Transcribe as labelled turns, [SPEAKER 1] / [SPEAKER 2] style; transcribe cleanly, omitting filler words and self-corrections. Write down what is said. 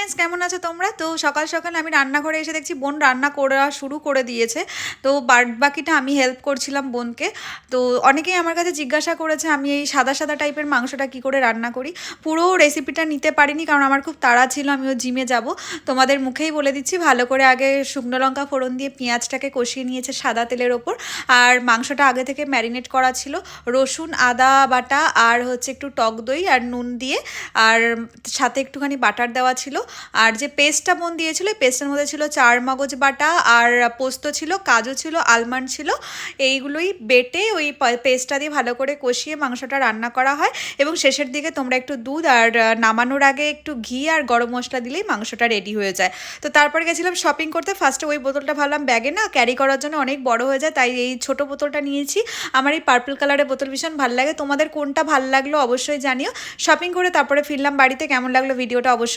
[SPEAKER 1] Friends, কেমন আছো তোমরা? তো সকাল সকাল আমি রান্নাঘরে এসে দেখছি বোন রান্না করা শুরু করে দিয়েছে। তো বাকিটা আমি হেল্প করছিলাম বোনকে। তো অনেকেই আমার কাছে জিজ্ঞাসা করেছে আমি এই সাদা সাদা টাইপের মাংসটা কি করে রান্না করি। পুরো রেসিপিটা নিতে পারিনি কারণ আমার খুব তাড়া ছিল, আমিও জিমে যাব। তোমাদের মুখেই বলে দিচ্ছি, ভালো করে আগে শুকনো লঙ্কা ফোড়ন দিয়ে পেঁয়াজটাকে কষিয়ে নিয়েছে সাদা তেলের ওপর। আর মাংসটা আগে থেকে ম্যারিনেট করা ছিল রসুন আদা বাটা আর হচ্ছে একটু টক দই আর নুন দিয়ে, আর সাথে একটুখানি বাটার দেওয়া ছিল। আর যে পেস্টটা বোন দিয়েছিল, এই পেস্টের মধ্যে ছিল চার মগজ বাটা আর পোস্ত ছিল, কাজু ছিল, আলমন্ড ছিল। এইগুলোই বেটে ওই পেস্টটা দিয়ে ভালো করে কষিয়ে মাংসটা রান্না করা হয়। এবং শেষের দিকে তোমরা একটু দুধ আর নামানোর আগে একটু ঘি আর গরম মশলা দিলেই মাংসটা রেডি হয়ে যায়। তো তারপরে গেছিলাম শপিং করতে। ফার্স্টে ওই বোতলটা ভাবলাম ব্যাগে না ক্যারি করার জন্য অনেক বড় হয়ে যায়, তাই এই ছোট বোতলটা নিয়েছি। আমার এই পার্পল কালারের বোতল ভীষণ ভালো লাগে। তোমাদের কোনটা ভালো লাগলো অবশ্যই জানিও। শপিং করে তারপরে ফিরলাম বাড়িতে। কেমন লাগলো ভিডিওটা অবশ্যই